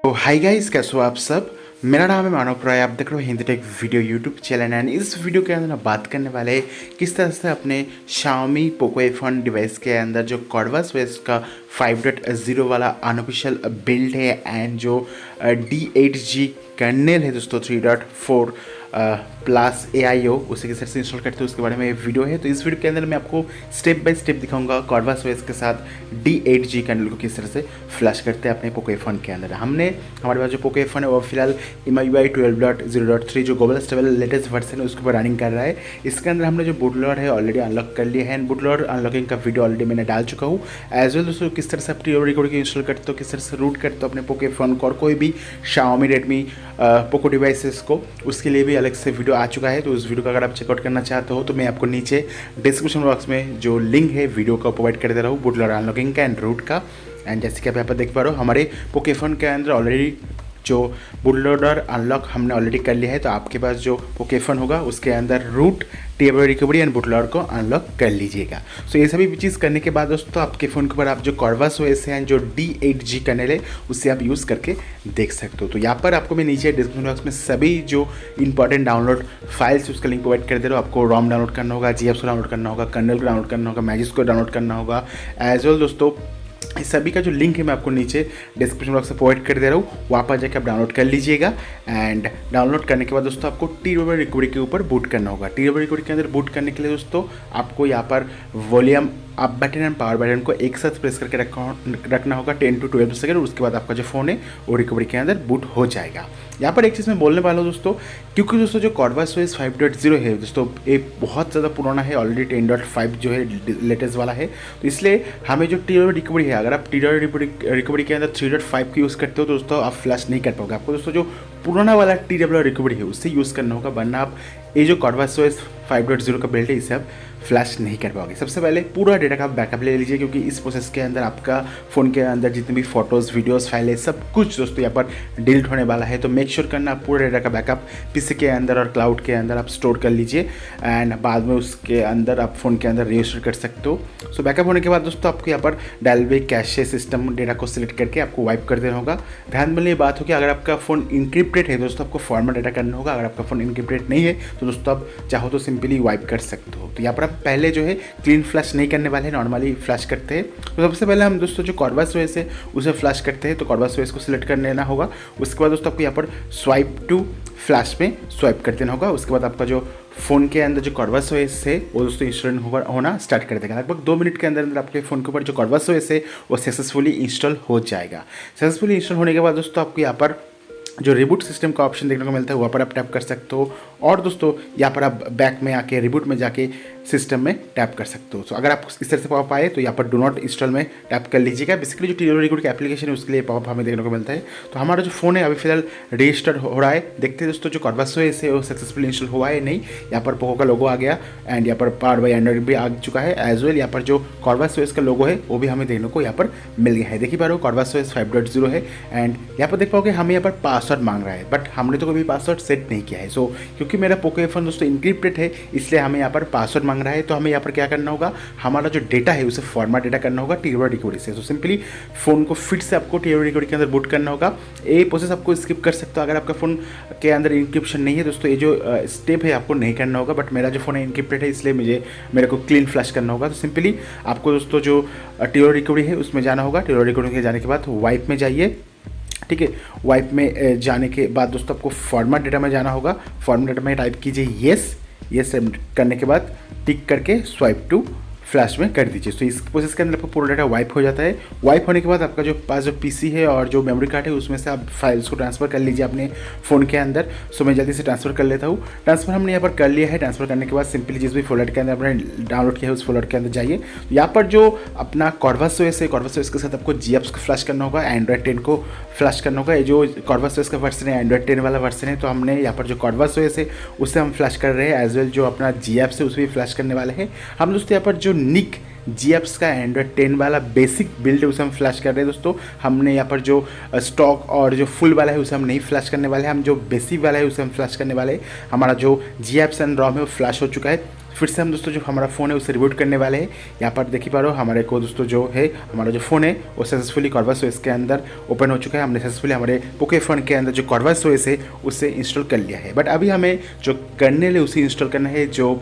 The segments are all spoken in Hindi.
हाय गाइस, कैसे हो आप सब। मेरा नाम है मानव राय, आप देख रहे हो Hindi take video YouTube channel. And इस वीडियो के अंदर हम बात करने वाले हैं किस तरह से अपने Xiaomi Poco F1 डिवाइस के अंदर जो Corvus का 5.0 वाला अनऑफिशियल बिल्ड है एंड जो D8G कर्नेल है दोस्तों 3.4 प्लस AIO उसे किस तरह से इंस्टॉल करते हैं उसके बारे में ये वीडियो है। तो इस वीडियो के अंदर मैं आपको स्टेप बाय स्टेप दिखाऊंगा Corvus के साथ D8G कर्नेल को किस तरह से फ्लैश करते हैं अपने Poco F1 के अंदर। हमारे पास जो Poco F1 है वो फिलहाल MIUI 12.0.3 जो ग्लोबल स्टेबल लेटेस्ट वर्जन है उसके ऊपर रनिंग कर रहा है। इसके अंदर हमने जो बूटलोडर है ऑलरेडी अनलॉक कर लिया है एंड बूटलोडर अनलॉकिंग का वीडियो ऑलरेडी मैंने डाल चुका हूँ। एज वेल दोस्तों किस तरह से आप रिकॉर्ड इंस्टॉल करते हो, किस तरह से रूट करते हो अपने Poco F1 को और कोई भी Xiaomi Redmi Poco डिवाइसेस को, उसके लिए भी अलग से वीडियो आ चुका है। तो उस वीडियो का अगर आप चेकआउट करना चाहते हो तो मैं आपको नीचे डिस्क्रिप्शन बॉक्स में जो लिंक है वीडियो का प्रोवाइड कर दे रहा हूँ बूटलोडर अनलॉकिंग का एंड रूट का। एंड जैसे कि आप यहाँ पर देख पा रहे हो हमारे Poco F1 के अंदर ऑलरेडी जो बूटलोडर अनलॉक हमने ऑलरेडी कर लिया है। तो आपके पास जो Poco F1 होगा उसके अंदर root table recovery and bootloader को अनलॉक कर लीजिएगा। सो ये सभी चीज़ करने के बाद दोस्तों आपके फ़ोन के ऊपर आप जो Corvus OS है जो D8G कर्नेल है उससे आप यूज़ करके देख सकते हो। तो यहाँ पर आपको मैं नीचे डिस्क्रिप्शन बॉक्स में सभी जो इंपॉर्टेंट डाउनलोड फाइल्स उसका लिंक प्रोवाइड कर दे रहा हूँ। आपको ROM डाउनलोड करना होगा, GApps को डाउनलोड करना होगा, कर्नेल को डाउनलोड करना होगा, मैजिक्स को डाउनलोड करना होगा। एज वेल दोस्तों इस सभी का जो लिंक है मैं आपको नीचे डिस्क्रिप्शन बॉक्स में प्रोवाइड कर दे रहा हूँ, वहाँ पर जाकर आप डाउनलोड कर लीजिएगा। एंड डाउनलोड करने के बाद दोस्तों आपको टेबल रिकवरी के ऊपर बूट करना होगा। टेबल रिकवरी के अंदर बूट करने के लिए दोस्तों आपको यहाँ पर volume up button and power button को एक साथ प्रेस करके रखना होगा 10 to 12 सेकंड। उसके बाद आपका जो फ़ोन है वो रिकवरी के अंदर बूट हो जाएगा। यहाँ पर एक चीज़ मैं बोलने वाला हूँ दोस्तों, क्योंकि दोस्तों जो Corvus OS 5.0 है दोस्तों ये बहुत ज़्यादा पुराना है, ऑलरेडी 10.5 जो है लेटेस्ट वाला है। तो इसलिए हमें जो टेबल रिकवरी है, अगर आप टेबल रिकवरी के अंदर 3.5 की यूज़ करते हो तो दोस्तों आप फ्लैश नहीं कर पाओगे। आपको दोस्तों जो पुराना वाला टेबल रिकवरी है उससे यूज़ करना होगा, वरना आप ये जो Corvus OS 5.0 का बिल्ड है इसे आप फ्लैश नहीं कर पाओगे। सबसे पहले पूरा डेटा का बैकअप ले लीजिए, क्योंकि इस प्रोसेस के अंदर आपका फ़ोन के अंदर जितने भी फोटोज़ वीडियोस फाइल है सब कुछ दोस्तों यहाँ पर डिलीट होने वाला है। तो मेक श्योर करना आप पूरा डेटा का बैकअप पीसी के अंदर और क्लाउड के अंदर आप स्टोर कर लीजिए एंड बाद में उसके अंदर आप फ़ोन के अंदर रजिस्टर कर सकते हो। सो बैकअप होने के बाद दोस्तों आपको यहाँ पर डायलवे कैशे सिस्टम डेटा को सिलेक्ट करके आपको वाइप कर देना होगा। ध्यान में ये बात हो कि अगर आपका फ़ोन इनक्रिप्टेड है दोस्तों आपको फॉर्मेट डेटा करना होगा। अगर आपका फ़ोन इनक्रिप्टेड नहीं है तो दोस्तों आप चाहो तो सिंपली वाइप कर सकते हो। तो यहाँ पर आप पहले जो है क्लीन फ्लैश नहीं करने वाले हैं, नॉर्मली फ्लैश करते हैं। तो सबसे पहले हम दोस्तों जो Corvus OS है उसे फ्लैश करते हैं। तो Corvus OS को सिलेक्ट कर लेना होगा। उसके बाद दोस्तों आपको यहाँ पर स्वाइप टू फ्लैश में स्वाइप कर देना होगा। उसके बाद आपका जो फ़ोन के अंदर जो Corvus OS है वो दोस्तों इंस्टॉल होना स्टार्ट कर देगा। लगभग 2 मिनट के अंदर आपके फ़ोन के ऊपर जो Corvus OS है वो सक्सेसफुली इंस्टॉल हो जाएगा। सक्सेसफुली इंस्टॉल होने के बाद दोस्तों आपको यहाँ पर जो रिबूट सिस्टम का ऑप्शन देखने को मिलता है वहाँ पर आप टैप कर सकते हो। और दोस्तों यहाँ पर आप बैक में आके रिबूट में जाके सिस्टम में टैप कर सकते हो। तो अगर आप इस तरह से पॉपअप आए तो यहाँ पर डू नॉट इंस्टॉल में टैप कर लीजिएगा। बेसिकली जो टेबल रिकवरी का एप्लीकेशन है उसके लिए पॉपअप हमें देखने को मिलता है। तो हमारा जो फ़ोन है अभी फिलहाल रजिस्टर्ड हो रहा है। देखते हैं दोस्तों जो Corvus OS है वो सक्सेसफुली इंस्टॉल हुआ है नहीं। यहाँ पर पोको का लोगो आ गया एंड यहाँ पर पावर्ड बाय एंड्रॉइड भी आ चुका है। एज वेल यहाँ पर जो Corvus OS का लोगो है वो भी हमें देखने को यहाँ पर मिल गया है। देखिए पा रहे हो Corvus OS 5.0 है एंड यहाँ पर देख पाओगे हमें यहाँ पर पासवर्ड मांग रहा है, बट हमने तो कभी पासवर्ड सेट नहीं किया है। सो क्योंकि मेरा Poco F1 दोस्तों इनक्रिप्टेड है इसलिए हमें यहाँ पर पासवर्ड मांग रहा है। तो हमें यहाँ पर क्या करना होगा, हमारा जो डेटा है उसे फॉर्मेट डेटा करना होगा टेबल रिकवरी से। तो सिंपली फ़ोन को फिर से आपको टेबल रिकवरी के अंदर बूट करना होगा। ये प्रोसेस आपको स्किप कर सकते हो अगर आपका फ़ोन के अंदर इंक्रिप्शन नहीं है दोस्तों। ये जो स्टेप है आपको नहीं करना होगा, बट मेरा जो फ़ोन है इनक्रिप्टेड है इसलिए मेरे को क्लीन फ्लैश करना होगा। तो सिंपली आपको दोस्तों जो टेबल रिकवरी है उसमें जाना होगा। टेबल रिकवरी के जाने के बाद वाइप में जाइए, ठीक है। वाइप में जाने के बाद दोस्तों आपको फॉर्मेट डेटा में जाना होगा। फॉर्मेट डेटा में टाइप कीजिए येस करने के बाद टिक करके स्वाइप टू फ्लैश में कर दीजिए। तो इस प्रोसेस के अंदर आपका पूरा डेटा वाइप हो जाता है। वाइप होने के बाद आपका जो पास जो पीसी है और जो मेमोरी कार्ड है उसमें से आप फाइल्स को ट्रांसफ़र कर लीजिए अपने फ़ोन के अंदर। सो मैं जल्दी से ट्रांसफ़र कर लेता हूँ। ट्रांसफ़र हमने यहाँ पर कर लिया है। ट्रांसफ़र करने के बाद सिंपली जिस भी फोल्डर के अंदर आपने डाउनलोड किया है उस फोल्डर के अंदर जाइए। तो यहाँ पर जो अपना Corvus OS है Corvus OS के साथ आपको GApps को फ्लैश करना होगा, एंड्रॉइड 10 को फ्लैश करना होगा। ये जो Corvus OS का वर्सन है एंड्रॉइड 10 वाला वर्सन है। तो हमने यहाँ पर जो Corvus OS है उससे हम फ्लैश कर रहे हैं। एज वेल जो अपना GApps है उसे भी फ्लैश करने वाले हैं हम दोस्तों। यहाँ पर जो NikGapps का एंड्रॉइड 10 वाला बेसिक बिल्ड है उसे हम फ्लैश कर रहे हैं दोस्तों। हमने यहाँ पर जो स्टॉक और जो फुल वाला है उसे हम नहीं फ्लैश करने वाले हैं। हम जो बेसिक वाला है उसे हम फ्लैश करने वाले हैं। हमारा जो GApps एंड ROM है वो फ्लैश हो चुका है। फिर से हम दोस्तों जो हमारा फ़ोन है उसे रिबूट करने वाले हैं। यहाँ पर देख ही पा रहे हो हमारे को दोस्तों जो है हमारा जो फ़ोन है वो सक्सेसफुली कॉर्वस ओएस के अंदर ओपन हो चुका है। हमने सक्सेसफुली हमारे पोको F1 के अंदर जो कॉर्वस ओएस है उसे इंस्टॉल कर लिया है। बट अभी हमें जो कर्नेल है उसे इंस्टॉल करना है, जो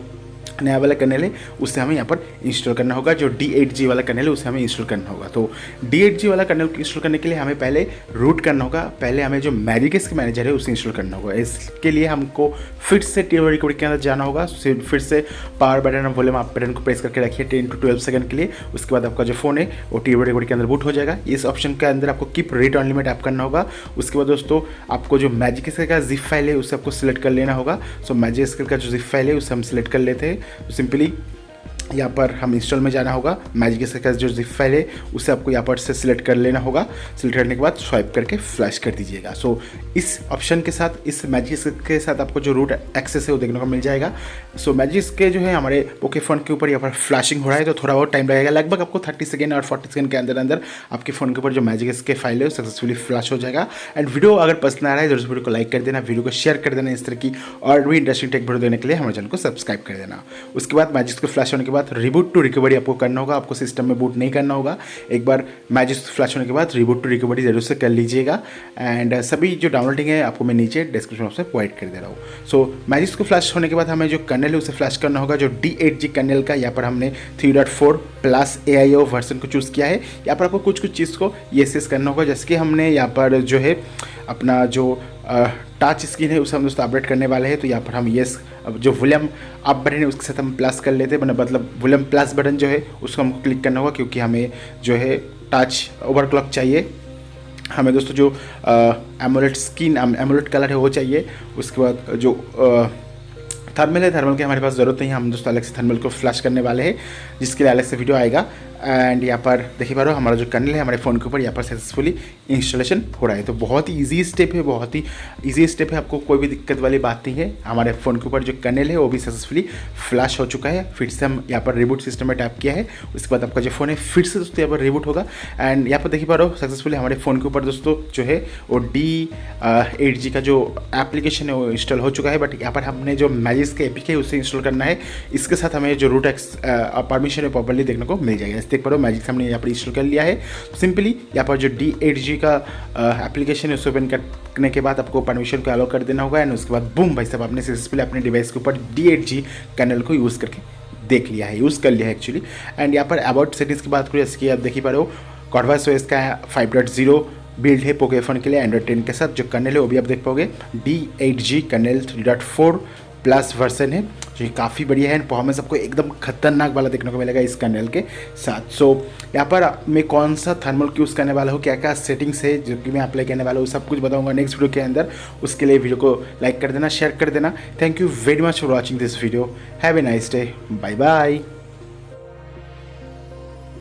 नया वाला कर्नेल है उससे हमें यहाँ पर इंस्टॉल करना होगा। जो D8G वाला कर्नेल है उसे हमें इंस्टॉल करना होगा। तो D8G वाला कर्नेल इंस्टॉल करने के लिए हमें पहले रूट करना होगा, पहले हमें जो NikGapps मैनेजर है उसे इंस्टॉल करना होगा। इसके लिए हमको फिर से टेबल रिकॉर्डिंग के अंदर जाना होगा। फिर से पावर बटन और वॉल्यूम अप बटन को प्रेस करके रखिए 10 to 12 सेकंड के लिए। उसके बाद आपका जो फ़ोन है वो टेबल रिकॉर्डिंग के अंदर बूट हो जाएगा। इस ऑप्शन के अंदर आपको कीप रीड ऑनली में टैप करना होगा। उसके बाद दोस्तों आपको जो NikGapps का जिप फाइल है उसे आपको सिलेक्ट कर लेना होगा। सो NikGapps का जो जिप फाइल है उसे हम सिलेक्ट कर लेते हैं। तो सिंपली यहाँ पर हम इंस्टॉल में जाना होगा। NikGapps का जो जिप फाइल है उसे आपको यहाँ पर से सिलेक्ट कर लेना होगा। सिलेक्ट करने के बाद स्वाइप करके फ्लैश कर दीजिएगा। सो इस ऑप्शन के साथ, इस NikGapps के साथ आपको जो रूट एक्सेस है वो देखने को मिल जाएगा। सो NikGapps के जो है हमारे पोको फ़ोन के ऊपर यहाँ पर फ्लैशिंग हो रहा है, तो थोड़ा बहुत टाइम लगेगा। लगभग आपको 30 सेकेंड और 40 सेकेंड के अंदर आपके फ़ोन के ऊपर जो NikGapps के फाइल है सक्सेसफुली फ्लैश हो जाएगा। एंड वीडियो अगर पसंद आ रहा है तो वीडियो को लाइक कर देना, वीडियो को शेयर कर देना। इस तरह की और भी इंटरेस्टिंग टेक वीडियो देने के लिए हमारे चैनल को सब्सक्राइब कर देना। उसके बाद NikGapps को फ्लैश होने के बाद रिबूट टू रिकवरी आपको करना होगा। आपको सिस्टम में बूट नहीं करना होगा। एक बार NikGapps फ्लैश होने के बाद रिबूट टू रिकवरी जरूर से कर लीजिएगा। एंड सभी जो डाउनलोडिंग है आपको मैं नीचे डिस्क्रिप्शन बॉक्स में प्रोवाइड कर दे रहा हूँ। सो NikGapps को फ्लैश होने के बाद हमें जो कर्नेल है उसे फ्लैश करना होगा। जो D8G कर्नेल का यहाँ पर हमने 3.4 प्लस AIO वर्जन को चूज़ किया है। यहाँ पर आपको कुछ चीज़ को येस करना होगा, जैसे कि हमने यहाँ पर जो है अपना जो टच स्क्रीन है उसे हम दोस्तों अपडेट करने वाले हैं। तो यहाँ पर हम येस, जो वॉल्यूम अप बटन है उसके साथ हम प्लस कर लेते हैं, मतलब वॉल्यूम प्लस बटन जो है उसको हमको क्लिक करना होगा, क्योंकि हमें जो है टच ओवरक्लॉक चाहिए। हमें दोस्तों जो एमोलेड स्किन, एमोलेड कलर है वो चाहिए। उसके बाद जो थर्मल है, थर्मल की हमारे पास ज़रूरत नहीं है, हम दोस्तों अलग से थर्मल को फ्लैश करने वाले हैं, जिसके लिए अलग से वीडियो आएगा। एंड यहाँ पर देखिए पा रहे हो हमारा जो कर्नेल है हमारे फ़ोन के ऊपर यहाँ पर सक्सेसफुली इंस्टॉलेशन हो रहा है। तो बहुत ही ईजी स्टेप है, बहुत ही ईजी स्टेप है, आपको कोई भी दिक्कत वाली बात नहीं है। हमारे फ़ोन के ऊपर जो कर्नेल है वो भी सक्सेसफुली फ्लैश हो चुका है। फिर से हम यहाँ पर रिबूट सिस्टम में टैप किया है। उसके बाद आपका जो फ़ोन है फिर से दोस्तों यहाँ पर रिबूट होगा। एंड यहाँ पर देखिए पा रहे हो सक्सेसफुली हमारे फ़ोन के ऊपर दोस्तों जो है वो D8G का जो एप्लीकेशन है वो इंस्टॉल हो चुका है। बट यहाँ पर हमने जो NikGapps के एपीके है उसे इंस्टॉल करना है। इसके साथ हमें जो रूट परमिशन है प्रॉपर्ली देखने को मिल जाएगा। देख पा रहे हो NikGapps हमने यहाँ पर इंस्टॉल कर लिया है। सिंपली यहाँ पर जो D8G का एप्लीकेशन है उसे ओपन करने के बाद आपको परमिशन को अलाउ कर देना होगा। एंड उसके बाद बूम भाई साहब आपने सक्सेसफुली अपने डिवाइस के ऊपर D8G कर्नेल को यूज़ करके देख लिया है, यूज़ कर लिया है एक्चुअली। एंड यहाँ पर अबाउट सेटिंग्स की बात करूँ, जैसे कि आप देख ही पा रहे हो कॉर्वस ओएस का 5.0 बिल्ड है पोको F1 के लिए एंड्रॉइड 10 के साथ। जो कर्नेल है वो भी आप देख पाओगे D8G कर्नेल 3.4 प्लस वर्जन है, जो कि काफ़ी बढ़िया है। परफॉर्मेंस आपको एकदम खतरनाक वाला देखने को मिलेगा इस कर्नेल के साथ। सो यहाँ पर मैं कौन सा थर्मल यूज़ करने वाला हूँ, क्या क्या सेटिंग्स है जो कि मैं अप्लाई करने वाला हूँ, सब कुछ बताऊंगा नेक्स्ट वीडियो के अंदर। उसके लिए वीडियो को लाइक कर देना, शेयर कर देना। Thank you very much for watching this video. Have a nice day, bye bye.